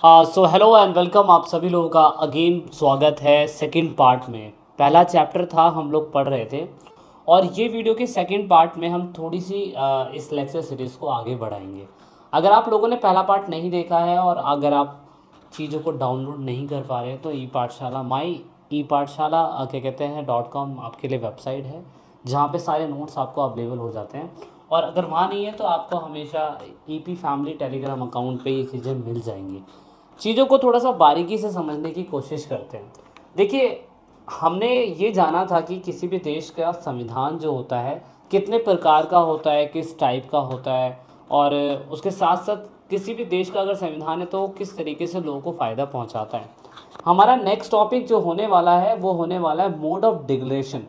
So hello and welcome. आप सभी लोगों का अगेन स्वागत है सेकंड पार्ट में। पहला चैप्टर था हम लोग पढ़ रहे थे और ये वीडियो के सेकंड पार्ट में हम थोड़ी सी इस लेक्चर सीरीज़ को आगे बढ़ाएंगे। अगर आप लोगों ने पहला पार्ट नहीं देखा है और अगर आप चीज़ों को डाउनलोड नहीं कर पा रहे हैं तो ई पाठशाला ई पाठशाला क्या कहते हैं .com आपके लिए वेबसाइट है जहाँ पे सारे नोट्स आपको अवेलेबल हो जाते हैं। और अगर वहाँ नहीं है तो आपको हमेशा ईपी फैमिली टेलीग्राम अकाउंट पे ये चीज़ें मिल जाएंगी। चीज़ों को थोड़ा सा बारीकी से समझने की कोशिश करते हैं। देखिए, हमने ये जाना था कि किसी भी देश का संविधान जो होता है कितने प्रकार का होता है, किस टाइप का होता है, और उसके साथ साथ किसी भी देश का अगर संविधान है तो वो किस तरीके से लोगों को फ़ायदा पहुंचाता है। हमारा नेक्स्ट टॉपिक जो होने वाला है वो होने वाला है mode of declaration,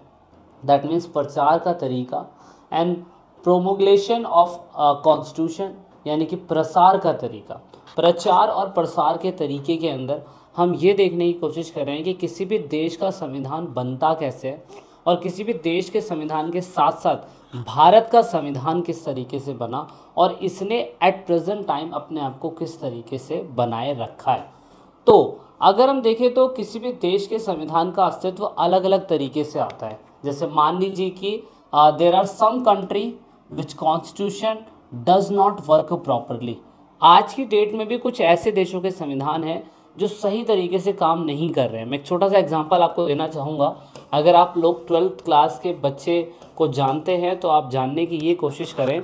that means प्रचार का तरीका, एंड प्रोमोगलेशन ऑफ कॉन्स्टिट्यूशन यानी कि प्रसार का तरीका। प्रचार और प्रसार के तरीके के अंदर हम ये देखने की कोशिश कर रहे हैं कि किसी भी देश का संविधान बनता कैसे है और किसी भी देश के संविधान के साथ साथ भारत का संविधान किस तरीके से बना और इसने एट प्रेजेंट टाइम अपने आप को किस तरीके से बनाए रखा है। तो अगर हम देखें तो किसी भी देश के संविधान का अस्तित्व अलग अलग तरीके से आता है। जैसे मान लीजिए कि there are some country which constitution does not work properly. आज की डेट में भी कुछ ऐसे देशों के संविधान हैं जो सही तरीके से काम नहीं कर रहे हैं। मैं एक छोटा सा एग्जांपल आपको देना चाहूँगा। अगर आप लोग 12th क्लास के बच्चे को जानते हैं तो आप जानने की ये कोशिश करें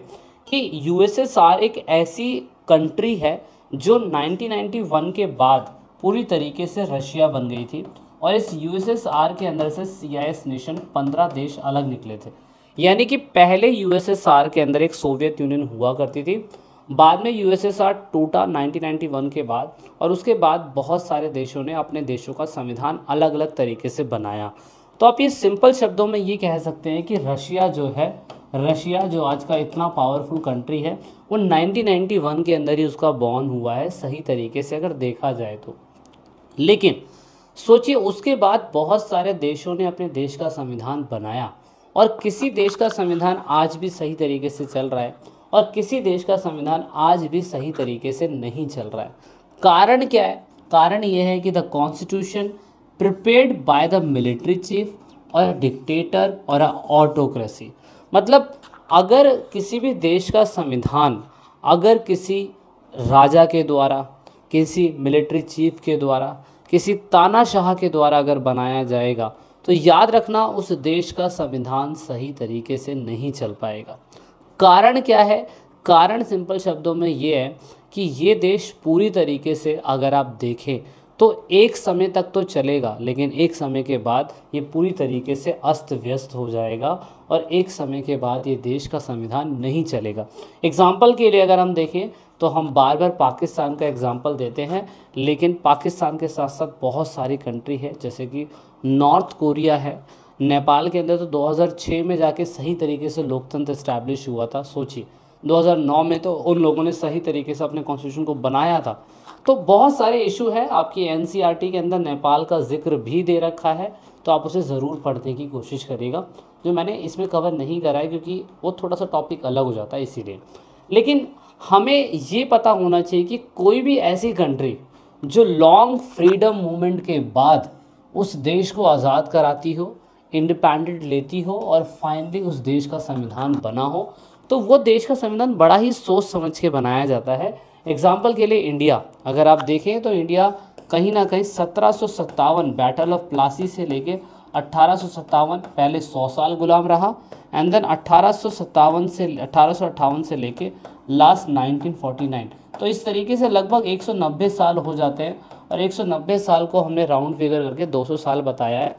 कि यूएसएसआर एक ऐसी कंट्री है जो 1991 के बाद पूरी तरीके से रशिया बन गई थी, और इस यूएसएसआर के अंदर से CIS नेशन 15 देश अलग निकले थे। यानी कि पहले यूएसएसआर के अंदर एक सोवियत यूनियन हुआ करती थी, बाद में यूएसएसआर टूटा 1991 के बाद, और उसके बाद बहुत सारे देशों ने अपने देशों का संविधान अलग अलग तरीके से बनाया। तो आप ये सिंपल शब्दों में ये कह सकते हैं कि रशिया जो आज का इतना पावरफुल कंट्री है वो 1991 के अंदर ही उसका बॉर्न हुआ है सही तरीके से अगर देखा जाए तो। लेकिन सोचिए, उसके बाद बहुत सारे देशों ने अपने देश का संविधान बनाया और किसी देश का संविधान आज भी सही तरीके से चल रहा है और किसी देश का संविधान आज भी सही तरीके से नहीं चल रहा है। कारण क्या है? कारण ये है कि the constitution prepared by the military chief और डिक्टेटर और ऑटोक्रेसी। मतलब अगर किसी भी देश का संविधान अगर किसी राजा के द्वारा, किसी मिलिट्री चीफ के द्वारा, किसी तानाशाह के द्वारा अगर बनाया जाएगा तो याद रखना उस देश का संविधान सही तरीके से नहीं चल पाएगा। कारण क्या है? कारण सिंपल शब्दों में ये है कि ये देश पूरी तरीके से अगर आप देखें तो एक समय तक तो चलेगा, लेकिन एक समय के बाद ये पूरी तरीके से अस्त व्यस्त हो जाएगा और एक समय के बाद ये देश का संविधान नहीं चलेगा। एग्जाम्पल के लिए अगर हम देखें तो हम बार बार पाकिस्तान का एग्जाम्पल देते हैं, लेकिन पाकिस्तान के साथ साथ बहुत सारी कंट्री है जैसे कि नॉर्थ कोरिया है। नेपाल के अंदर तो 2006 में जाके सही तरीके से लोकतंत्र इस्टेब्लिश हुआ था। सोचिए, 2009 में तो उन लोगों ने सही तरीके से अपने कॉन्स्टिट्यूशन को बनाया था। तो बहुत सारे इशू है। आपकी NCERT के अंदर नेपाल का जिक्र भी दे रखा है, तो आप उसे ज़रूर पढ़ने की कोशिश करिएगा, जो मैंने इसमें कवर नहीं करा है क्योंकि वो थोड़ा सा टॉपिक अलग हो जाता है इसीलिए। लेकिन हमें ये पता होना चाहिए कि कोई भी ऐसी कंट्री जो लॉन्ग फ्रीडम मूवमेंट के बाद उस देश को आज़ाद कराती हो, इंडिपेंडेंट लेती हो और फाइनली उस देश का संविधान बना हो, तो वो देश का संविधान बड़ा ही सोच समझ के बनाया जाता है। एग्जाम्पल के लिए इंडिया अगर आप देखें तो इंडिया कहीं ना कहीं 1757 बैटल ऑफ प्लासी से लेके 1857 पहले 100 साल गुलाम रहा, एंड देन 1858 से लेके लास्ट 1949। तो इस तरीके से लगभग 190 साल हो जाते हैं, और 190 साल को हमने राउंड फिगर करके 200 साल बताया है।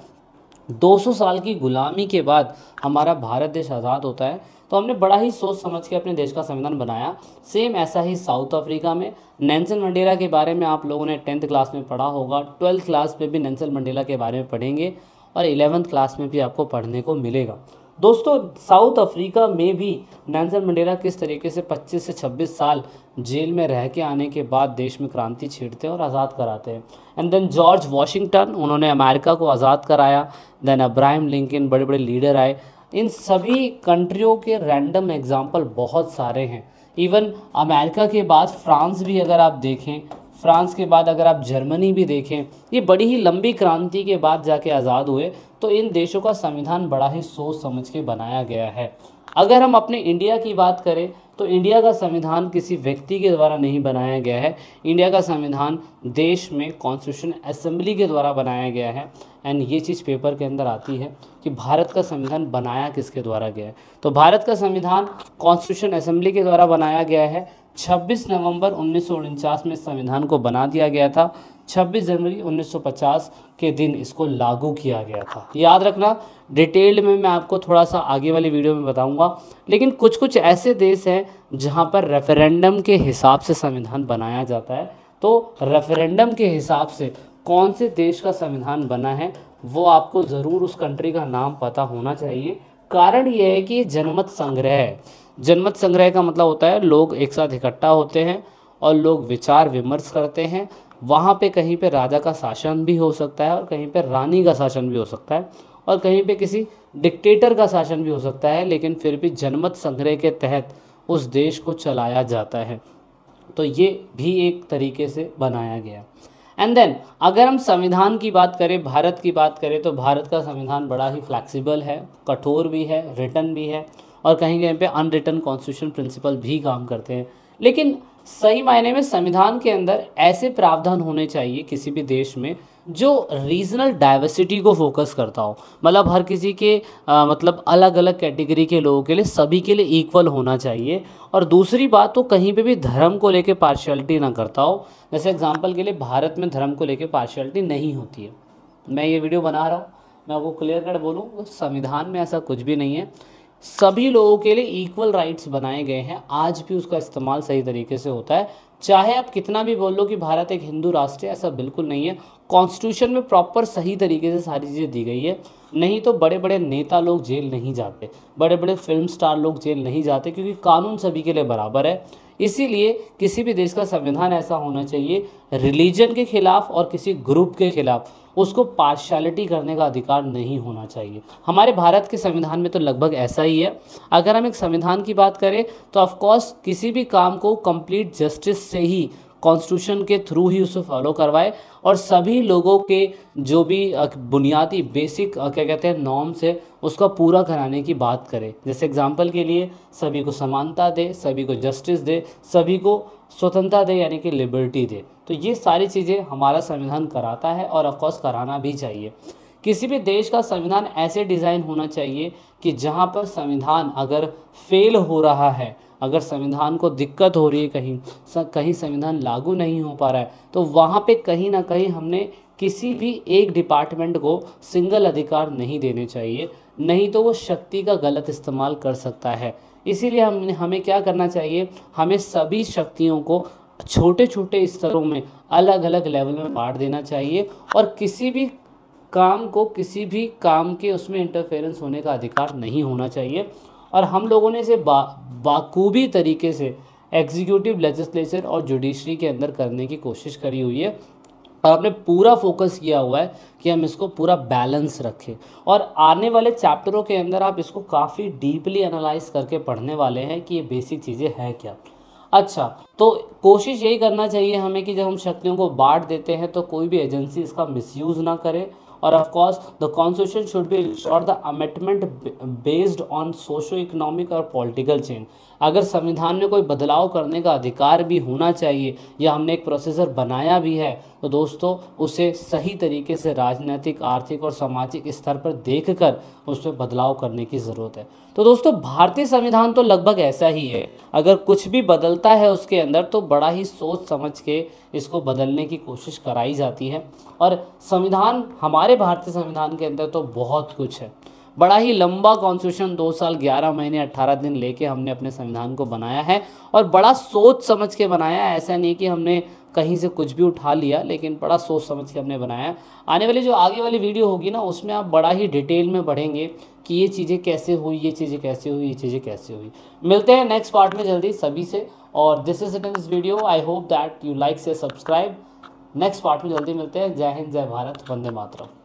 200 साल की गुलामी के बाद हमारा भारत देश आज़ाद होता है, तो हमने बड़ा ही सोच समझ के अपने देश का संविधान बनाया। सेम ऐसा ही साउथ अफ्रीका में नेल्सन मंडेला के बारे में आप लोगों ने 10th क्लास में पढ़ा होगा, 12th क्लास में भी नेल्सन मंडेला के बारे में पढ़ेंगे और 11th क्लास में भी आपको पढ़ने को मिलेगा। दोस्तों, साउथ अफ्रीका में भी नेल्सन मंडेला किस तरीके से 25 से 26 साल जेल में रह के आने के बाद देश में क्रांति छेड़ते हैं और आज़ाद कराते हैं। एंड देन जॉर्ज वॉशिंगटन, उन्होंने अमेरिका को आज़ाद कराया। देन अब्राहम लिंकन, बड़े बड़े लीडर आए। इन सभी कंट्रियों के रैंडम एग्जाम्पल बहुत सारे हैं। इवन अमेरिका के बाद फ्रांस भी अगर आप देखें, फ्रांस के बाद अगर आप जर्मनी भी देखें, ये बड़ी ही लंबी क्रांति के बाद जाके आज़ाद हुए। तो इन देशों का संविधान बड़ा ही सोच समझ के बनाया गया है। अगर हम अपने इंडिया की बात करें तो इंडिया का संविधान किसी व्यक्ति के द्वारा नहीं बनाया गया है। इंडिया का संविधान देश में कॉन्स्टिट्यूशन असेंबली के द्वारा बनाया गया है। एंड ये चीज़ पेपर के अंदर आती है कि भारत का संविधान बनाया किसके द्वारा गया है। तो भारत का संविधान कॉन्स्टिट्यूशन असेंबली के द्वारा बनाया गया है। 26 नवंबर 1949 में संविधान को बना दिया गया था। 26 जनवरी 1950 के दिन इसको लागू किया गया था। याद रखना, डिटेल्ड में मैं आपको थोड़ा सा आगे वाली वीडियो में बताऊंगा। लेकिन कुछ कुछ ऐसे देश हैं जहां पर रेफरेंडम के हिसाब से संविधान बनाया जाता है। तो रेफरेंडम के हिसाब से कौन से देश का संविधान बना है वो आपको ज़रूर उस कंट्री का नाम पता होना चाहिए। कारण ये है कि ये जनमत संग्रह है। जनमत संग्रह का मतलब होता है लोग एक साथ इकट्ठा होते हैं और लोग विचार विमर्श करते हैं। वहाँ पे कहीं पे राजा का शासन भी हो सकता है और कहीं पे रानी का शासन भी हो सकता है और कहीं पे किसी डिक्टेटर का शासन भी हो सकता है, लेकिन फिर भी जनमत संग्रह के तहत उस देश को चलाया जाता है। तो ये भी एक तरीके से बनाया गया। एंड देन अगर हम संविधान की बात करें, भारत की बात करें, तो भारत का संविधान बड़ा ही फ्लैक्सिबल है, कठोर भी है, रिटन भी है और कहीं कहीं पे अनरिटन कॉन्स्टिट्यूशन प्रिंसिपल भी काम करते हैं। लेकिन सही मायने में संविधान के अंदर ऐसे प्रावधान होने चाहिए किसी भी देश में जो रीजनल डाइवर्सिटी को फोकस करता हो। मतलब हर किसी के मतलब अलग अलग कैटेगरी के लोगों के लिए, सभी के लिए इक्वल होना चाहिए। और दूसरी बात, तो कहीं पे भी धर्म को लेके पार्शियलिटी ना करता हो। जैसे एग्जांपल के लिए भारत में धर्म को लेके पार्शियलिटी नहीं होती है। मैं ये वीडियो बना रहा हूँ, मैं आपको क्लियर कट बोलूँ, संविधान में ऐसा कुछ भी नहीं है। सभी लोगों के लिए इक्वल राइट्स बनाए गए हैं। आज भी उसका इस्तेमाल सही तरीके से होता है। चाहे आप कितना भी बोल लो कि भारत एक हिंदू राष्ट्र है, ऐसा बिल्कुल नहीं है। कॉन्स्टिट्यूशन में प्रॉपर सही तरीके से सारी चीज़ें दी गई है। नहीं तो बड़े बड़े नेता लोग जेल नहीं जाते, बड़े बड़े फिल्म स्टार लोग जेल नहीं जाते, क्योंकि कानून सभी के लिए बराबर है। इसीलिए किसी भी देश का संविधान ऐसा होना चाहिए, रिलीजन के खिलाफ और किसी ग्रुप के खिलाफ उसको पार्शियलिटी करने का अधिकार नहीं होना चाहिए। हमारे भारत के संविधान में तो लगभग ऐसा ही है। अगर हम एक संविधान की बात करें तो ऑफ कोर्स किसी भी काम को कंप्लीट जस्टिस से ही, कॉन्स्टिट्यूशन के थ्रू ही उसे फॉलो करवाए और सभी लोगों के जो भी बुनियादी बेसिक क्या कहते हैं नॉर्म्स है उसका पूरा कराने की बात करें। जैसे एग्जांपल के लिए सभी को समानता दे, सभी को जस्टिस दे, सभी को स्वतंत्रता दे, यानी कि लिबर्टी दे। तो ये सारी चीज़ें हमारा संविधान कराता है और ऑफकोर्स कराना भी चाहिए। किसी भी देश का संविधान ऐसे डिज़ाइन होना चाहिए कि जहाँ पर संविधान अगर फेल हो रहा है, अगर संविधान को दिक्कत हो रही है, कहीं संविधान लागू नहीं हो पा रहा है, तो वहाँ पे कहीं ना कहीं हमने किसी भी एक डिपार्टमेंट को सिंगल अधिकार नहीं देने चाहिए, नहीं तो वो शक्ति का गलत इस्तेमाल कर सकता है। इसीलिए हमें क्या करना चाहिए, हमें सभी शक्तियों को छोटे छोटे स्तरों में अलग अलग लेवल में बांट देना चाहिए और किसी भी किसी भी काम के उसमें इंटरफेरेंस होने का अधिकार नहीं होना चाहिए। और हम लोगों ने इसे बाखूबी तरीके से एग्जीक्यूटिव, लेजिस्लेचर और जुडिशरी के अंदर करने की कोशिश करी हुई है और हमने पूरा फोकस किया हुआ है कि हम इसको पूरा बैलेंस रखें। और आने वाले चैप्टरों के अंदर आप इसको काफ़ी डीपली एनालाइज करके पढ़ने वाले हैं कि ये बेसिक चीज़ें हैं क्या। अच्छा, तो कोशिश यही करना चाहिए हमें कि जब हम शक्तियों को बांट देते हैं तो कोई भी एजेंसी इसका मिसयूज़ ना करे। और of course the constitution should be ensure the amendment based on socio economic और पॉलिटिकल चेंज। अगर संविधान में कोई बदलाव करने का अधिकार भी होना चाहिए या हमने एक प्रोसीजर बनाया भी है तो दोस्तों उसे सही तरीके से राजनीतिक, आर्थिक और सामाजिक स्तर पर देखकर उसमें बदलाव करने की ज़रूरत है। तो दोस्तों भारतीय संविधान तो लगभग ऐसा ही है। अगर कुछ भी बदलता है उसके अंदर तो बड़ा ही सोच समझ के इसको बदलने की कोशिश कराई जाती है। और संविधान, हमारे भारतीय संविधान के अंदर तो बहुत कुछ है। बड़ा ही लंबा कॉन्स्टिट्यूशन 2 साल 11 महीने 18 दिन लेके हमने अपने संविधान को बनाया है और बड़ा सोच समझ के बनाया है। ऐसा नहीं कि हमने कहीं से कुछ भी उठा लिया, लेकिन बड़ा सोच समझ के हमने बनाया। आने वाली जो आगे वाली वीडियो होगी ना उसमें आप बड़ा ही डिटेल में पढ़ेंगे कि ये चीज़ें कैसे हुई, ये चीज़ें कैसे हुई, ये चीज़ें कैसे हुई। मिलते हैं नेक्स्ट पार्ट में जल्दी सभी से। और this is it in this video. I hope that you like से सब्सक्राइब। नेक्स्ट पार्ट में जल्दी मिलते हैं। जय हिंद, जय भारत, वंदे मातरम।